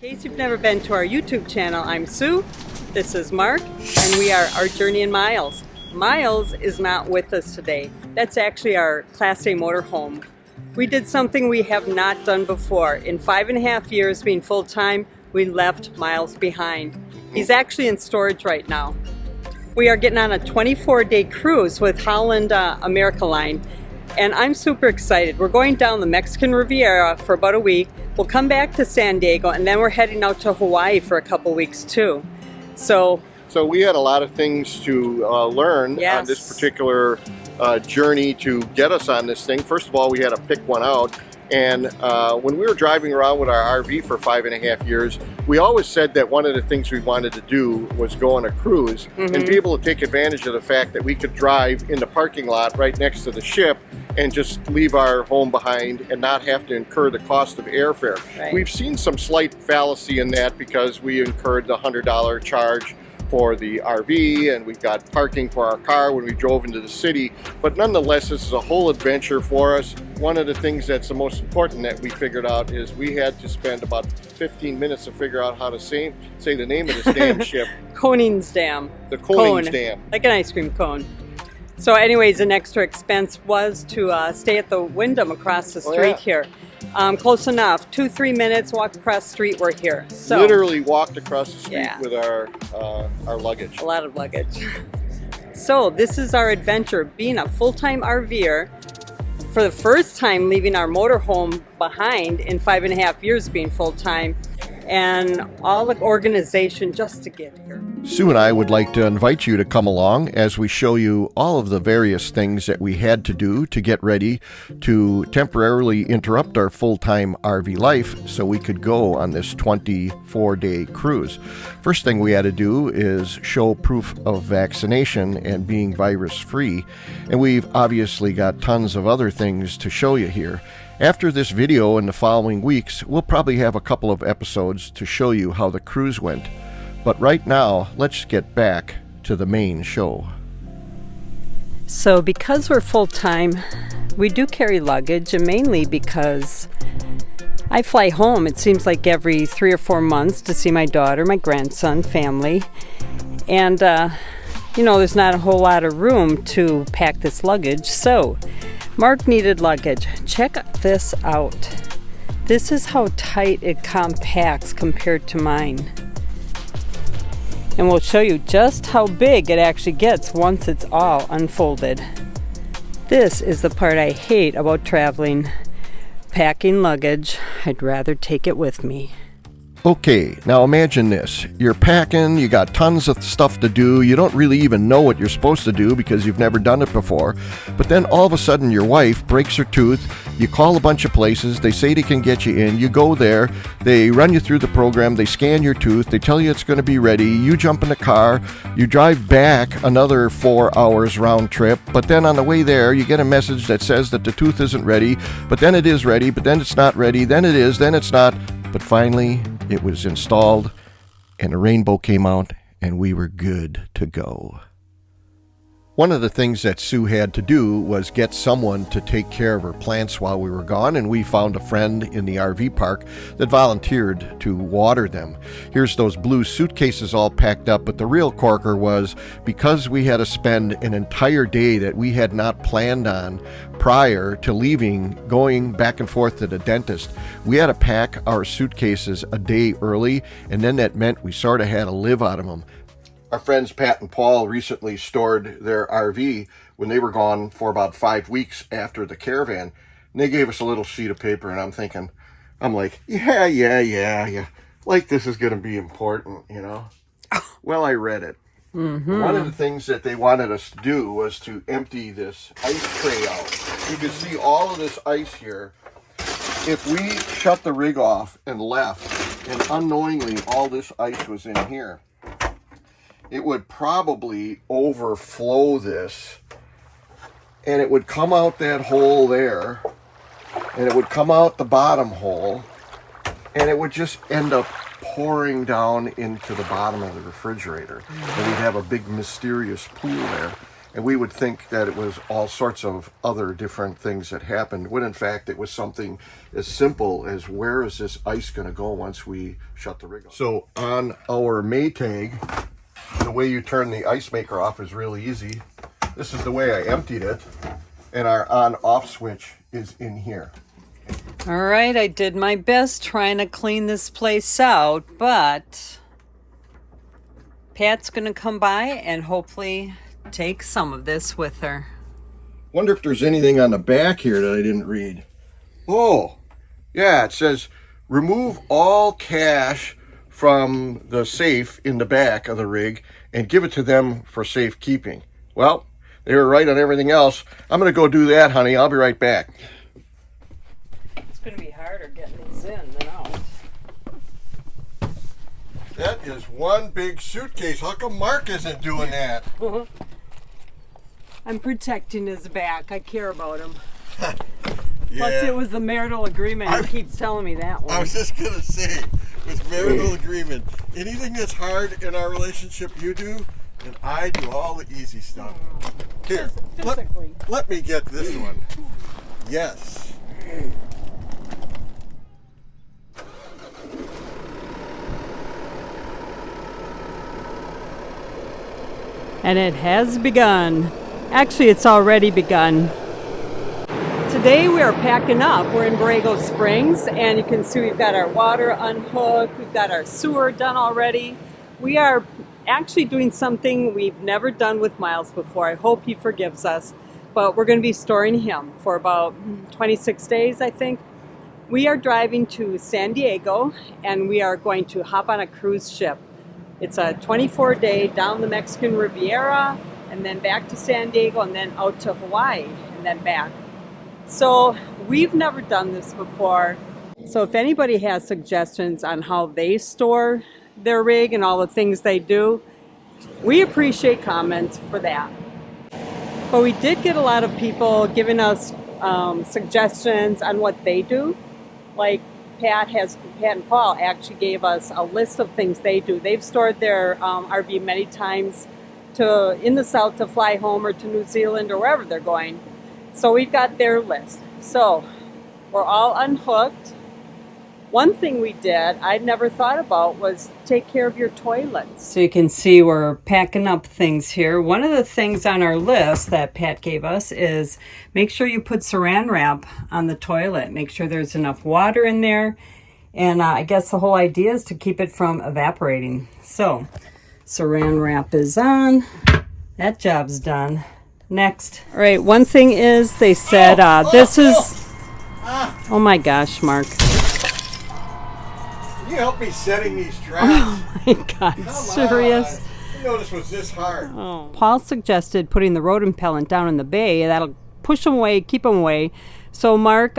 In case you've never been to our YouTube channel, I'm Sue, this is Mark, and we are Our Journey in Myles. Myles is not with us today. That's actually our Class A Motorhome. We did something we have not done before. In 5.5 years being full-time, we left Myles behind. He's actually in storage right now. We are getting on a 24-day cruise with Holland America Line, and I'm super excited. We're going down the Mexican Riviera for about a week. We'll come back to San Diego, and then we're heading out to Hawaii for a couple weeks too. So we had a lot of things to learn on this particular journey to get us on this thing. First of all, we had to pick one out. And when we were driving around with our RV for 5.5 years, we always said that one of the things we wanted to do was go on a cruise and be able to take advantage of the fact that we could drive in the parking lot right next to the ship and just leave our home behind and not have to incur the cost of airfare. Right. We've seen some slight fallacy in that because we incurred the $100 charge for the RV, and we got parking for our car when we drove into the city. But nonetheless, this is a whole adventure for us. One of the things that's the most important that we figured out is we had to spend about 15 minutes to figure out how to say the name of this damn ship. Koningsdam. The Koningsdam. Like an ice cream cone. So anyways, an extra expense was to stay at the Wyndham across the street here. Close enough. 2-3 minutes, walk across the street, we're here. So literally walked across the street with our luggage. A lot of luggage. So this is our adventure, being a full-time RVer, for the first time leaving our motorhome behind in 5.5 years being full-time, and all the organization just to get here. Sue and I would like to invite you to come along as we show you all of the various things that we had to do to get ready to temporarily interrupt our full-time RV life so we could go on this 24-day cruise. First thing we had to do is show proof of vaccination and being virus-free, and we've obviously got tons of other things to show you here. After this video in the following weeks, we'll probably have a couple of episodes to show you how the cruise went. But right now, let's get back to the main show. So because we're full-time, we do carry luggage, and mainly because I fly home, it seems like every 3 or 4 months to see my daughter, my grandson, family. And, there's not a whole lot of room to pack this luggage. So Mark needed luggage. Check this out. This is how tight it compacts compared to mine. And we'll show you just how big it actually gets once it's all unfolded. This is the part I hate about traveling. Packing luggage. I'd rather take it with me. Okay, now imagine this. You're packing, you got tons of stuff to do, you don't really even know what you're supposed to do because you've never done it before, but then all of a sudden your wife breaks her tooth, you call a bunch of places, they say they can get you in, you go there, they run you through the program, they scan your tooth, they tell you it's going to be ready, you jump in the car, you drive back another 4 hours round trip, but then on the way there you get a message that says that the tooth isn't ready, but then it is ready, but then it's not ready, then it is, then it's not. But finally, it was installed, and a rainbow came out, and we were good to go. One of the things that Sue had to do was get someone to take care of her plants while we were gone, and we found a friend in the RV park that volunteered to water them. Here's those blue suitcases all packed up, but the real corker was because we had to spend an entire day that we had not planned on prior to leaving, going back and forth to the dentist. We had to pack our suitcases a day early, and then that meant we sort of had to live out of them. Our friends Pat and Paul recently stored their RV when they were gone for about 5 weeks after the caravan. And they gave us a little sheet of paper, and I'm like, yeah. Like this is going to be important, Well, I read it. One of the things that they wanted us to do was to empty this ice tray out. You can see all of this ice here. If we shut the rig off and left, and unknowingly all this ice was in here, it would probably overflow this, and it would come out that hole there, and it would come out the bottom hole, and it would just end up pouring down into the bottom of the refrigerator. And we'd have a big mysterious pool there. And we would think that it was all sorts of other different things that happened, when in fact it was something as simple as, where is this ice going to go once we shut the rig off? So on our Maytag, the way you turn the ice maker off is really easy. This is the way I emptied it, and our on-off switch is in here. All right, I did my best trying to clean this place out, but Pat's going to come by and hopefully take some of this with her. Wonder if there's anything on the back here that I didn't read. Oh, yeah, it says remove all cash from the safe in the back of the rig and give it to them for safekeeping. Well, they were right on everything else. I'm going to go do that, honey. I'll be right back. It's going to be harder getting these in than out. That is one big suitcase. How come Mark isn't doing that? I'm protecting his back. I care about him. Yeah. Plus, it was the marital agreement. He keeps telling me that one. I was just going to say, with marital agreement, anything that's hard in our relationship you do, and I do all the easy stuff. Here, let me get this one. Yes. And it has begun. Actually, it's already begun. Today we are packing up. We're in Borrego Springs, and you can see we've got our water unhooked. We've got our sewer done already. We are actually doing something we've never done with Myles before. I hope he forgives us. But we're going to be storing him for about 26 days, I think. We are driving to San Diego, and we are going to hop on a cruise ship. It's a 24-day down the Mexican Riviera, and then back to San Diego, and then out to Hawaii, and then back. So we've never done this before. So if anybody has suggestions on how they store their rig and all the things they do, we appreciate comments for that. But we did get a lot of people giving us suggestions on what they do. Like Pat and Paul actually gave us a list of things they do. They've stored their RV many times in the south to fly home, or to New Zealand, or wherever they're going. So we've got their list. So we're all unhooked. One thing we did I'd never thought about was take care of your toilets. So you can see we're packing up things here. One of the things on our list that Pat gave us is make sure you put saran wrap on the toilet. Make sure there's enough water in there. And I guess the whole idea is to keep it from evaporating. So saran wrap is on. That job's done. Next. All right, one thing is they said this is... Oh my gosh, Mark. Can you help me setting these traps? Oh my God, Come serious? On. I didn't know this was this hard. Oh. Paul suggested putting the rodent repellent down in the bay. That'll push them away, keep them away. So Mark,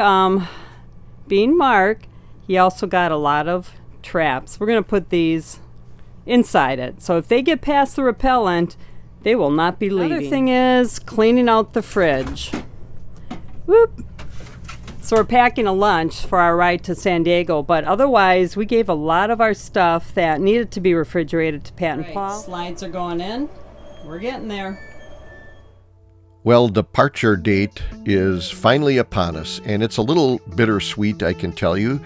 being Mark, he also got a lot of traps. We're going to put these inside it. So if they get past the repellent, they will not be leaving. Another thing is cleaning out the fridge. Whoop. So we're packing a lunch for our ride to San Diego, but otherwise we gave a lot of our stuff that needed to be refrigerated to Pat and Paul. Slides are going in. We're getting there. Well, departure date is finally upon us, and it's a little bittersweet, I can tell you,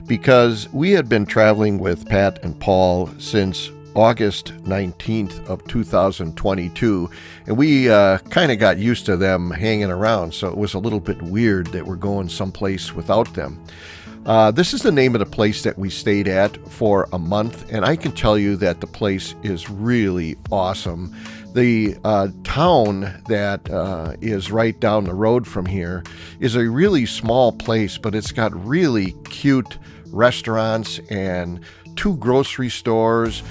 because we had been traveling with Pat and Paul since August 19th of 2022, and we kind of got used to them hanging around, so it was a little bit weird that we're going someplace without them. This is the name of the place that we stayed at for a month, and I can tell you that the place is really awesome. The town that is right down the road from here is a really small place, but it's got really cute restaurants and 2 grocery stores.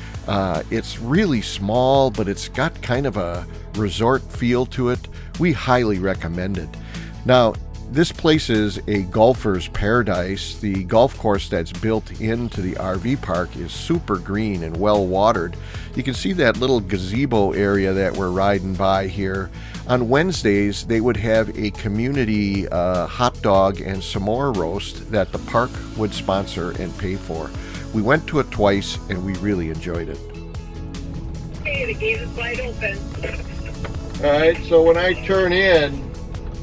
It's really small, but it's got kind of a resort feel to it. We highly recommend it. Now, this place is a golfer's paradise. The golf course that's built into the RV park is super green and well watered. You can see that little gazebo area that we're riding by here. On Wednesdays, they would have a community hot dog and s'more roast that the park would sponsor and pay for. We went to it twice, and we really enjoyed it. Okay, the gate is wide open. Alright, so when I turn in,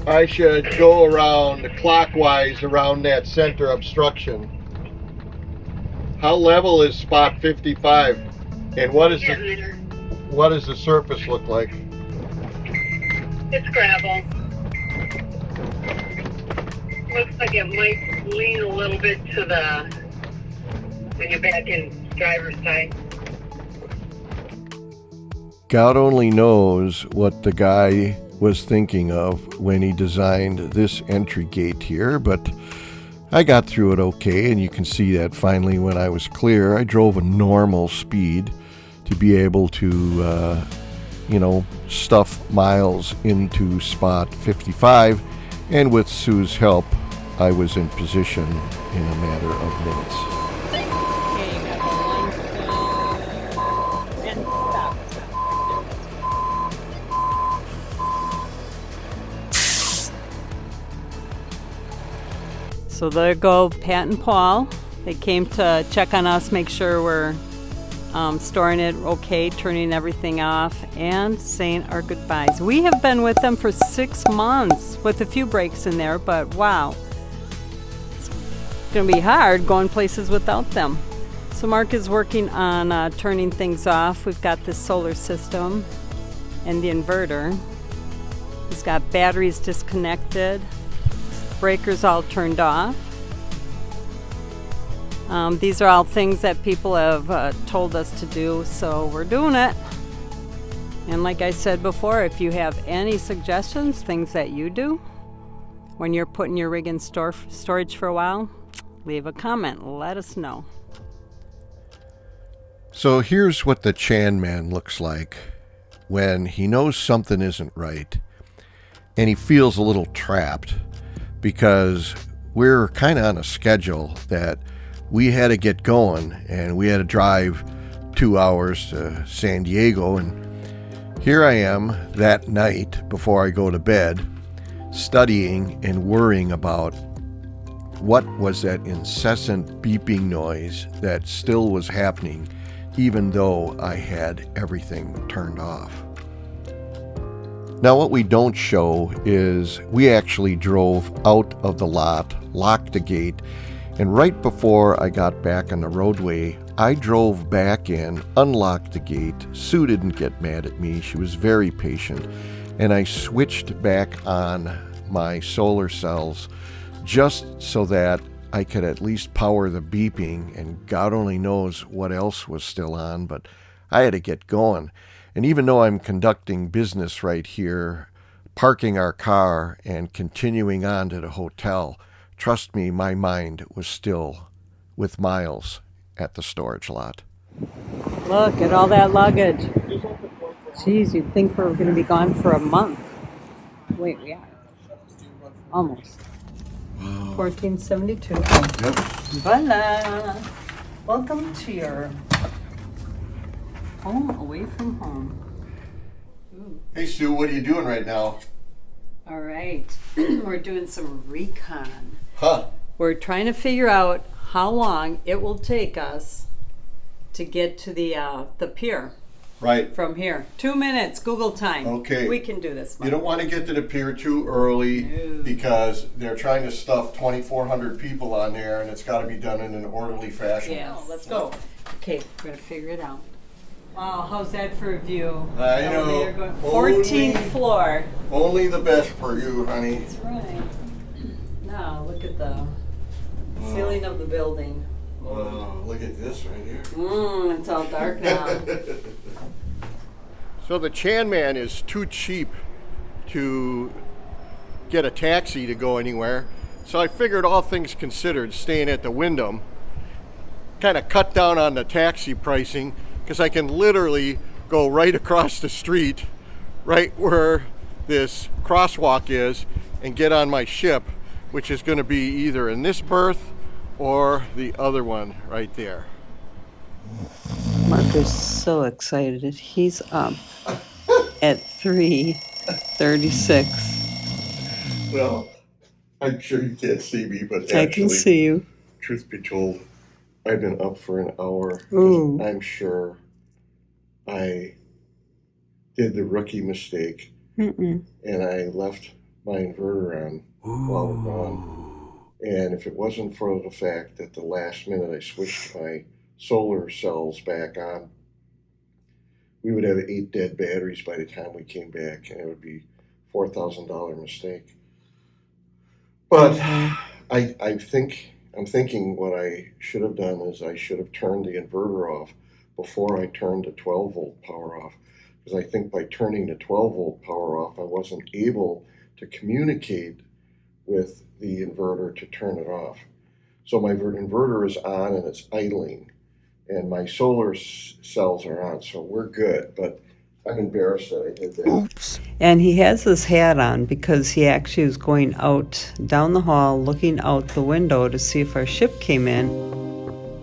I should go around clockwise around that center obstruction. How level is spot 55? And what does the surface look like? It's gravel. Looks like it might lean a little bit to the, when you're back in driver's side. God only knows what the guy was thinking of when he designed this entry gate here, but I got through it okay, and you can see that finally when I was clear. I drove a normal speed to be able to, stuff Myles into spot 55, and with Sue's help, I was in position in a matter of minutes. So there go Pat and Paul. They came to check on us, make sure we're storing it okay, turning everything off, and saying our goodbyes. We have been with them for 6 months with a few breaks in there, but wow. It's going to be hard going places without them. So Mark is working on turning things off. We've got this solar system and the inverter. He's got batteries disconnected. Breakers all turned off. These are all things that people have told us to do, so we're doing it. And like I said before, if you have any suggestions, things that you do when you're putting your rig in storage for a while, leave a comment. Let us know. So here's what the Chan man looks like when he knows something isn't right and he feels a little trapped, because we're kind of on a schedule that we had to get going, and we had to drive 2 hours to San Diego. And here I am that night before I go to bed, studying and worrying about what was that incessant beeping noise that still was happening, even though I had everything turned off. Now, what we don't show is we actually drove out of the lot, locked the gate, and right before I got back on the roadway, I drove back in, unlocked the gate. Sue didn't get mad at me. She was very patient. And I switched back on my solar cells just so that I could at least power the beeping, and God only knows what else was still on, but I had to get going. And even though I'm conducting business right here, parking our car and continuing on to the hotel, trust me, my mind was still with Myles at the storage lot. Look at all that luggage. Jeez, you'd think we were going to be gone for a month. Wait, we are. Almost. 1472. Yep. Voila! Welcome to your home away from home. Ooh. Hey Sue, what are you doing right now? All right, we're doing some recon. Huh? We're trying to figure out how long it will take us to get to the pier. Right. From here. 2 minutes, Google time. Okay. We can do this. You don't want to get to the pier too early, No. because they're trying to stuff 2,400 people on there, and it's got to be done in an orderly fashion. Yeah, let's go. Okay, we're going to figure it out. Wow, how's that for a view? I know. 14th floor. Only the best for you, honey. That's right. Now, look at the ceiling of the building. Wow, look at this right here. It's all dark now. So the Chan man is too cheap to get a taxi to go anywhere. So I figured, all things considered, staying at the Wyndham kind of cut down on the taxi pricing, because I can literally go right across the street, right where this crosswalk is, and get on my ship, which is going to be either in this berth or the other one right there. Mark is so excited. He's up at 3:36. Well, I'm sure you can't see me, but I can see you. Truth be told, I've been up for an hour. Ooh. I'm sure I did the rookie mistake and I left my inverter on while we're gone. And if it wasn't for the fact that the last minute I switched my solar cells back on, we would have 8 dead batteries by the time we came back, and it would be $4,000 mistake. But I'm thinking what I should have done is I should have turned the inverter off before I turned the 12-volt power off, because I think by turning the 12-volt power off, I wasn't able to communicate with the inverter to turn it off. So my inverter is on and it's idling, and my solar cells are on, so we're good, but I'm embarrassed that I did that. Oops. And he has his hat on because he actually was going out down the hall looking out the window to see if our ship came in.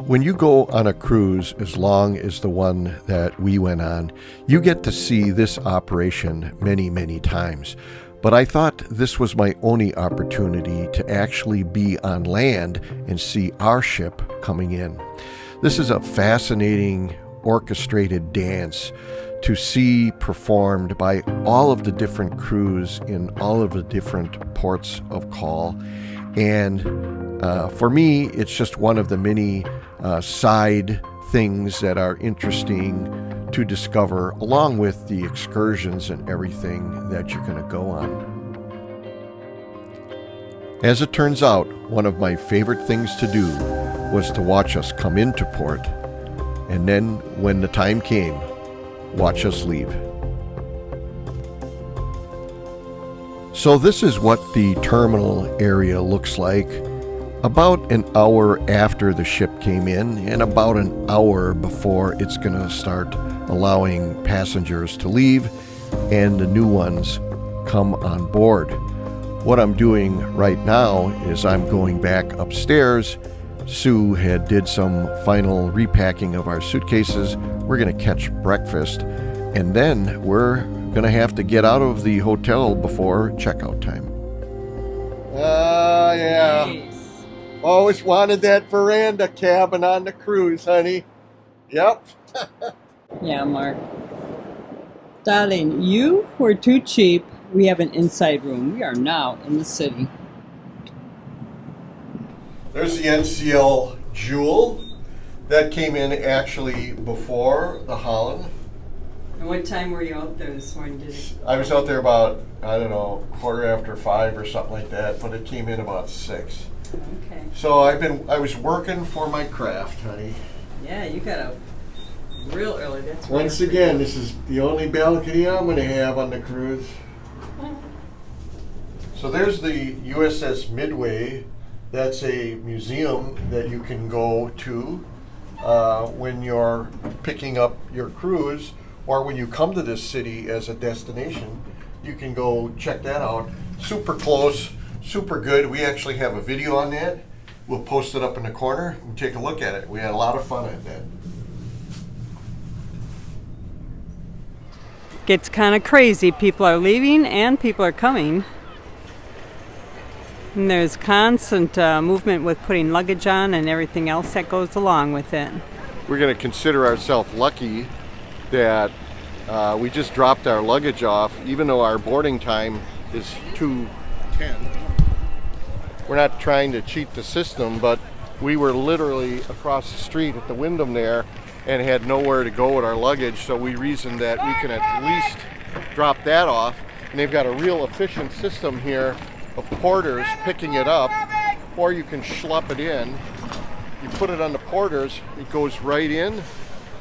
When you go on a cruise as long as the one that we went on, you get to see this operation many, many times. But I thought this was my only opportunity to actually be on land and see our ship coming in. This is a fascinating orchestrated dance to see performed by all of the different crews in all of the different ports of call. And for me, it's just one of the many side things that are interesting to discover, along with the excursions and everything that you're going to go on. As it turns out, one of my favorite things to do was to watch us come into port, and then when the time came, watch us leave. So this is what the terminal area looks like about an hour after the ship came in and about an hour before it's going to start allowing passengers to leave and the new ones come on board. What I'm doing right now is I'm going back upstairs. Sue had did some final repacking of our suitcases. We're going to catch breakfast, and then we're going to have to get out of the hotel before checkout time. Yeah. Nice. Always wanted that veranda cabin on the cruise, honey. Yep. Yeah, Mark. Darling, you were too cheap. We have an inside room. We are now in the city. There's the NCL Jewel. That came in actually before the Holland. And what time were you out there this morning? I was out there about, I don't know, 5:15 or something like that, but it came in about 6. Okay. So I was working for my craft, honey. Yeah, you got up real early. That's Once again, this is the only balcony I'm going to have on the cruise. So there's the USS Midway. That's a museum that you can go to when you're picking up your cruise, or when you come to this city as a destination. You can go check that out. Super close, super good. We actually have a video on that. We'll post it up in the corner and take a look at it. We had a lot of fun at that. Gets kind of crazy. People are leaving and people are coming. And there's constant movement with putting luggage on and everything else that goes along with it. We're going to consider ourselves lucky that we just dropped our luggage off, even though our boarding time is 2:10. We're not trying to cheat the system, but we were literally across the street at the Wyndham there and had nowhere to go with our luggage, so we reasoned that we can at least drop that off. And they've got a real efficient system here of porters picking it up, or you can schlep it in. You put it on the porters, it goes right in.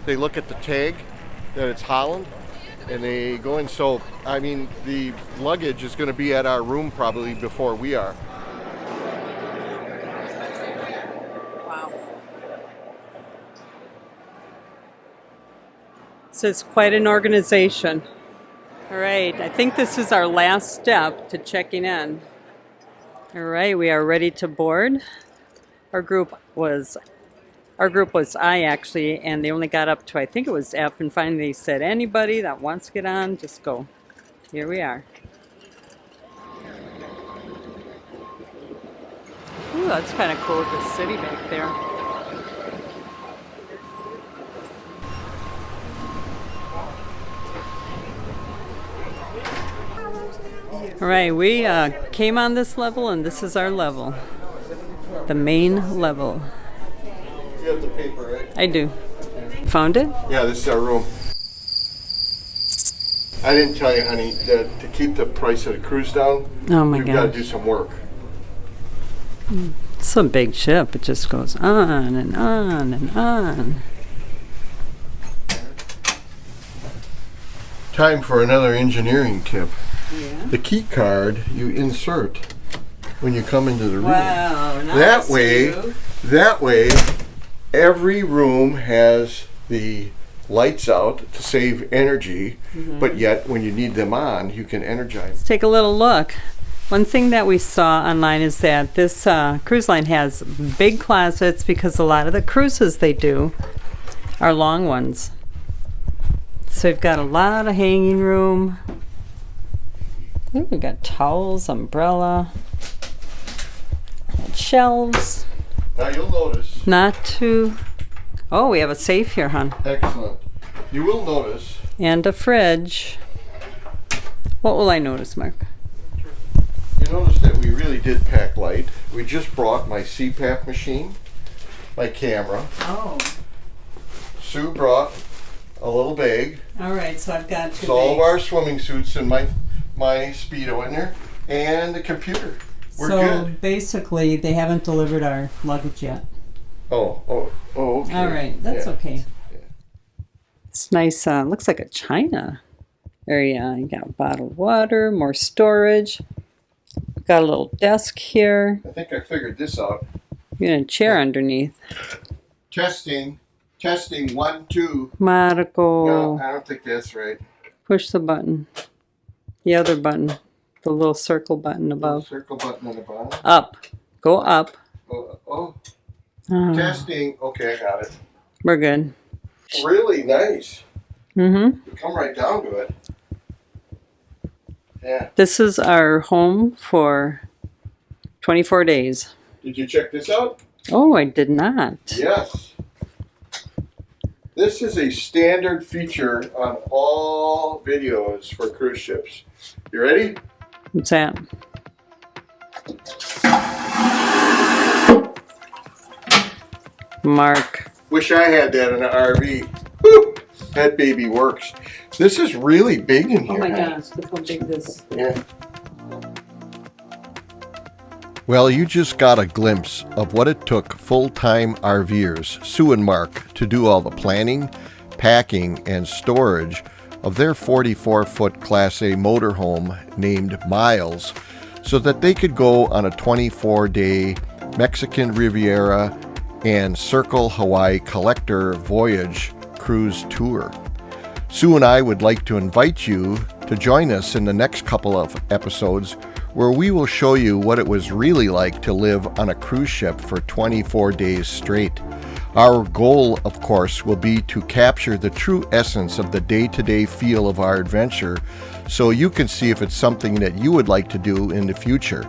They look at the tag that it's Holland, and they go in. So, I mean, the luggage is going to be at our room probably before we are. Wow. So it's quite an organization. All right, I think this is our last step to checking in. All right, we are ready to board. Our group was I actually, and they only got up to, I think it was F, and finally they said, anybody that wants to get on, just go. Here we are. Ooh, that's kind of cool with the city back there. All right, we came on this level, and this is our level. The main level. You have the paper, right? I do. Found it? Yeah, this is our room. I didn't tell you, honey, that to keep the price of the cruise down, Oh my we've gosh. got to do some work. It's a big ship. It just goes on and on and on. Time for another engineering tip. Yeah. The key card you insert when you come into the room. Wow, nice. That way, every room has the lights out to save energy, but yet when you need them on, you can energize. Let's take a little look. One thing that we saw online is that this cruise line has big closets because a lot of the cruises they do are long ones. So we've got a lot of hanging room. Ooh, we got towels, umbrella, shelves. Now you'll notice. Not too. Oh, we have a safe here, hon. Excellent. You will notice. And a fridge. What will I notice, Mark? You notice that we really did pack light. We just brought my CPAP machine, my camera. Oh. Sue brought a little bag. All right, so I've got two So all of bags. our swimming suits and my Speedo in there, and the computer. We're good. Basically, they haven't delivered our luggage yet. Oh, okay. All right, that's Yeah. okay. Yeah. It's nice. Looks like a china area. You got bottled water, more storage. Got a little desk here. I think I figured this out. You got a chair underneath. Testing, 1, 2. Marco, No, I don't think that's right. push the button. The other button. The little circle button above. Circle button on the bottom. Up. Go up. Oh. Ah, Testing. Okay, I got it. we're good. Really nice. Mm-hmm. You come right down to it. Yeah. This is our home for 24 days. Did you check this out? Oh, I did not. Yes. This is a standard feature on all videos for cruise ships. You ready? What's that? Mark. Wish I had that in an RV. Whew, that baby works. This is really big in here. Oh my gosh, look how big this. Yeah. Well, you just got a glimpse of what it took full-time RVers, Sue and Mark, to do all the planning, packing, and storage of their 44-foot Class A motorhome named Myles, so that they could go on a 24-day Mexican Riviera and Circle Hawaii Collector Voyage cruise tour. Sue and I would like to invite you to join us in the next couple of episodes where we will show you what it was really like to live on a cruise ship for 24 days straight. Our goal, of course, will be to capture the true essence of the day-to-day feel of our adventure so you can see if it's something that you would like to do in the future.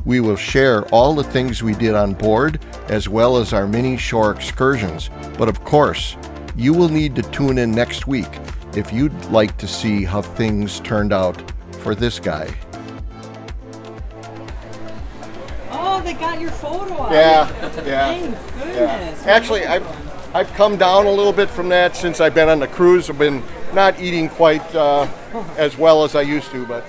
We will share all the things we did on board as well as our mini shore excursions, but of course, you will need to tune in next week if you'd like to see how things turned out for this guy. Oh, they got your photo out. Yeah. Thank goodness. Actually, I've come down a little bit from that since I've been on the cruise. I've been not eating quite as well as I used to, but